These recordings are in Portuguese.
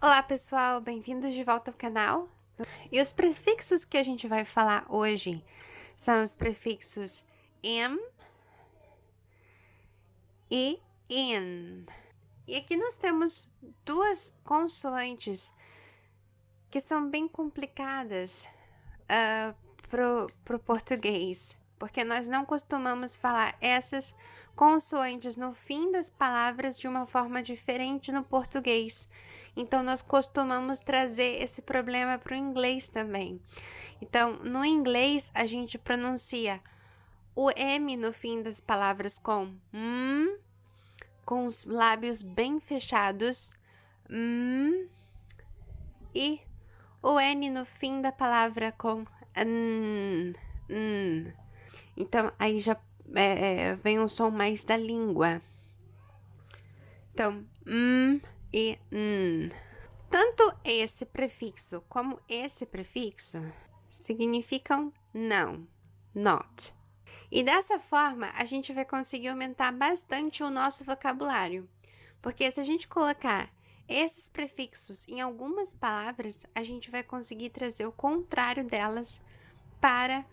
Olá pessoal, bem-vindos de volta ao canal. E os prefixos que a gente vai falar hoje são os prefixos am e in. E aqui nós temos duas consoantes que são bem complicadas pro português, porque nós não costumamos falar essas consoantes no fim das palavras de uma forma diferente no português. Então, nós costumamos trazer esse problema para o inglês também. Então, no inglês, a gente pronuncia o M no fim das palavras com os lábios bem fechados, e o N no fim da palavra com n. Então, aí já vem um som mais da língua. Então, e n. Tanto esse prefixo como esse prefixo significam não, not. E dessa forma, a gente vai conseguir aumentar bastante o nosso vocabulário. Porque se a gente colocar esses prefixos em algumas palavras, a gente vai conseguir trazer o contrário delas para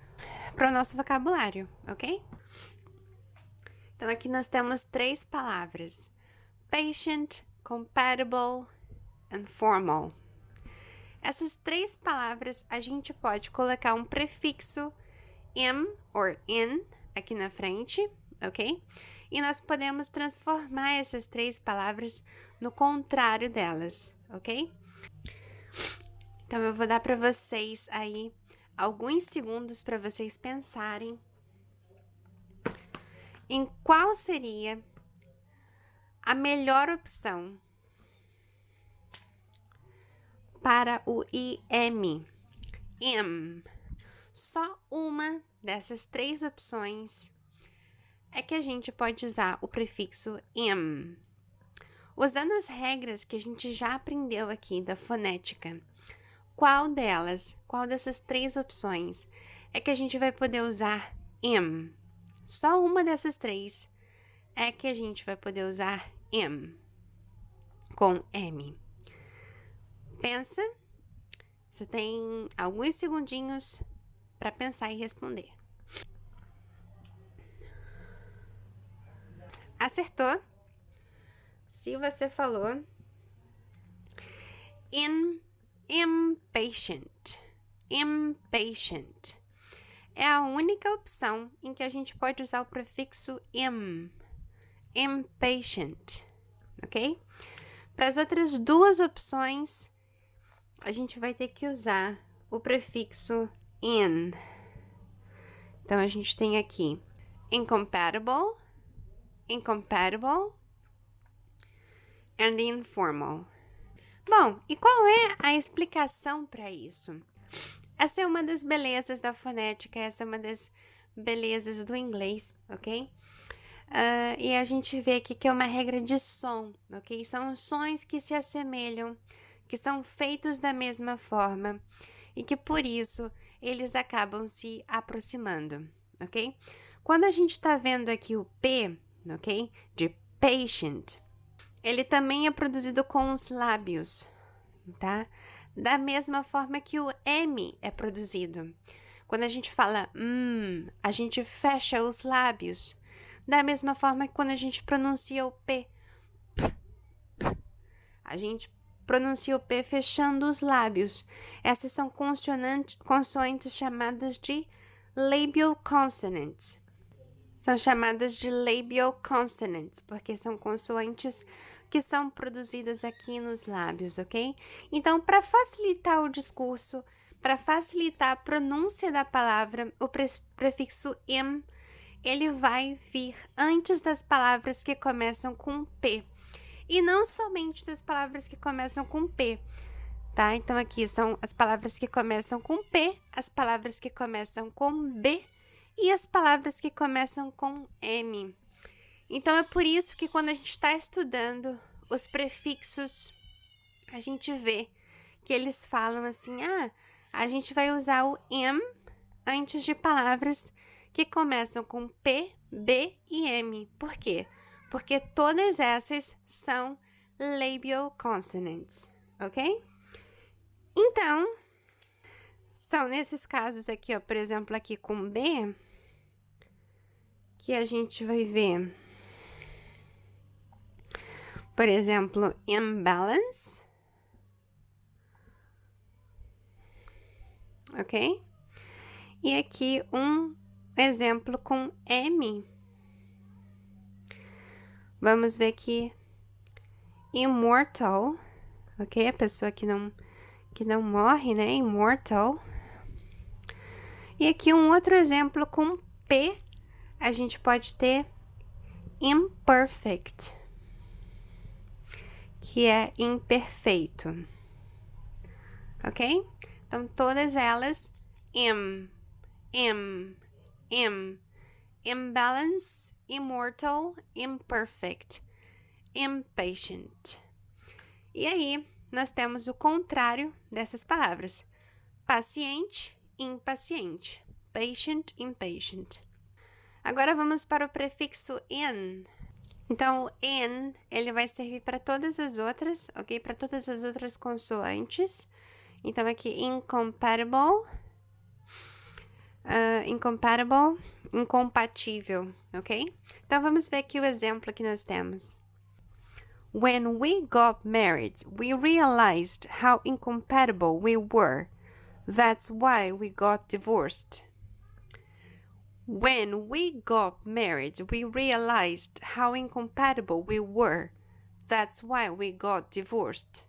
o nosso vocabulário, ok? Então, aqui nós temos 3 palavras: patient, compatible and formal. Essas 3 palavras, a gente pode colocar um prefixo am or in aqui na frente, ok? E nós podemos transformar essas 3 palavras no contrário delas, ok? Então, eu vou dar para vocês aí alguns segundos para vocês pensarem em qual seria a melhor opção para o IM. Só uma dessas 3 opções é que a gente pode usar o prefixo am. Usando as regras que a gente já aprendeu aqui da fonética, qual dessas 3 opções é que a gente vai poder usar am? Só uma dessas 3 é que a gente vai poder usar am com M. Pensa, você tem alguns segundinhos para pensar e responder. Acertou? Se você falou impatient. Impatient é a única opção em que a gente pode usar o prefixo im. Impatient, ok? Para as outras 2 opções, a gente vai ter que usar o prefixo in. Então, a gente tem aqui incompatible, and informal. Bom, e qual é a explicação para isso? Essa é uma das belezas da fonética, essa é uma das belezas do inglês, ok? E a gente vê aqui que é uma regra de som, ok? São sons que se assemelham, que são feitos da mesma forma e que por isso eles acabam se aproximando, ok? Quando a gente está vendo aqui o P, ok? De patient, ele também é produzido com os lábios, tá? Da mesma forma que o M é produzido. Quando a gente fala a gente fecha os lábios. Da mesma forma que quando a gente pronuncia o P, a gente pronuncia o P fechando os lábios. Essas são consoantes chamadas de labial consonants. São chamadas de labial consonants, porque são consoantes que são produzidas aqui nos lábios, ok? Então, para facilitar o discurso, para facilitar a pronúncia da palavra, o prefixo im, ele vai vir antes das palavras que começam com P. E não somente das palavras que começam com P, tá? Então, aqui são as palavras que começam com P, as palavras que começam com B e as palavras que começam com M. Então, é por isso que quando a gente está estudando os prefixos, a gente vê que eles falam assim, a gente vai usar o am antes de palavras que começam com P, B e M. Por quê? Porque todas essas são labial consonants, ok? Então, são nesses casos aqui, ó, por exemplo, aqui com B, que a gente vai ver, por exemplo, imbalance, ok? E aqui um exemplo com M. Vamos ver aqui, immortal, ok? A pessoa que não morre, né? Immortal. E aqui um outro exemplo com P, a gente pode ter imperfect, que é imperfeito, ok? Então, todas elas, imbalance, immortal, imperfect, impatient. E aí, nós temos o contrário dessas palavras, paciente, impaciente, patient, impatient. Agora, vamos para o prefixo in. Então, o in, ele vai servir para todas as outras, ok? Para todas as outras consoantes. Então, aqui, incompatible, incompatível, ok? Então, vamos ver aqui o exemplo que nós temos. When we got married, we realized how incompatible we were. That's why we got divorced. When we got married, we realized how incompatible we were. That's why we got divorced.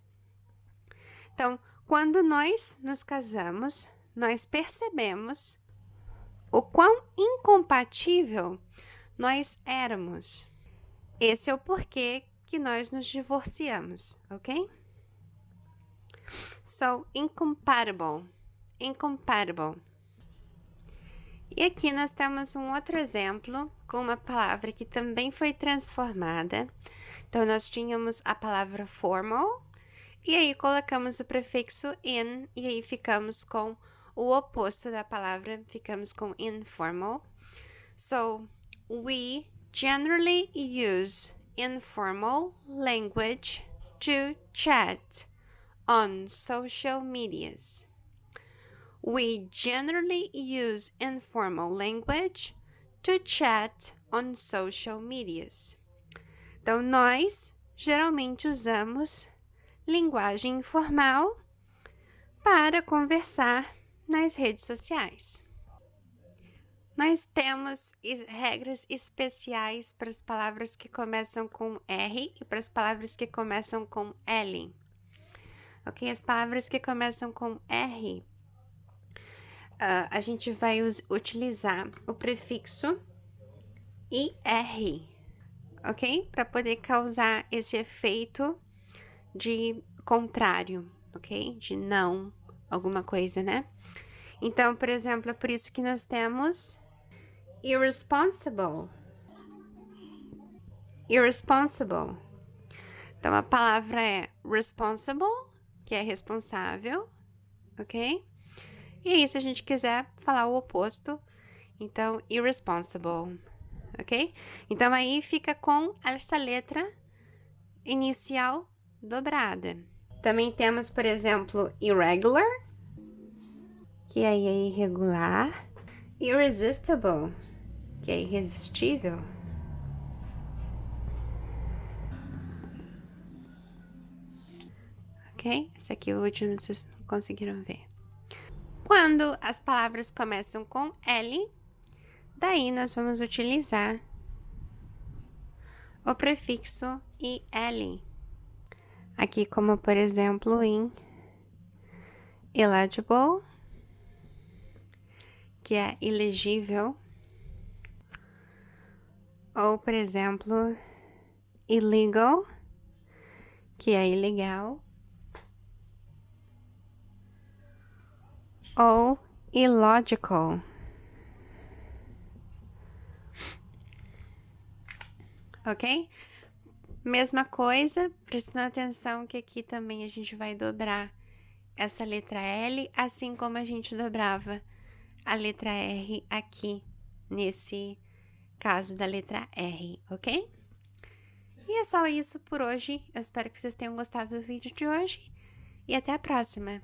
Então, quando nós nos casamos, nós percebemos o quão incompatível nós éramos. Esse é o porquê que nós nos divorciamos, ok? So, incompatible. E aqui nós temos um outro exemplo com uma palavra que também foi transformada. Então, nós tínhamos a palavra formal, e aí colocamos o prefixo in, e aí ficamos com o oposto da palavra, ficamos com informal. So, we generally use informal language to chat on social medias. We generally use informal language to chat on social medias. Então, nós geralmente usamos linguagem informal para conversar nas redes sociais. Nós temos regras especiais para as palavras que começam com R e para as palavras que começam com L. Ok? As palavras que começam com R, a gente vai utilizar o prefixo IR, ok? Para poder causar esse efeito de contrário, ok? De não, alguma coisa, né? Então, por exemplo, é por isso que nós temos irresponsible. Então, a palavra é responsible, que é responsável, ok? E aí, se a gente quiser falar o oposto, então, irresponsible, ok? Então, aí fica com essa letra inicial dobrada. Também temos, por exemplo, irregular, que aí é irregular. Irresistible, que é irresistível. Ok? Esse aqui é o último, vocês conseguiram ver. Quando as palavras começam com L, daí nós vamos utilizar o prefixo IL. Aqui, como por exemplo, em illegible, que é ilegível. Ou, por exemplo, illegal, que é ilegal. Ou illogical. Ok? Mesma coisa, prestando atenção que aqui também a gente vai dobrar essa letra L, assim como a gente dobrava a letra R aqui, nesse caso da letra R, ok? E é só isso por hoje. Eu espero que vocês tenham gostado do vídeo de hoje. e até a próxima!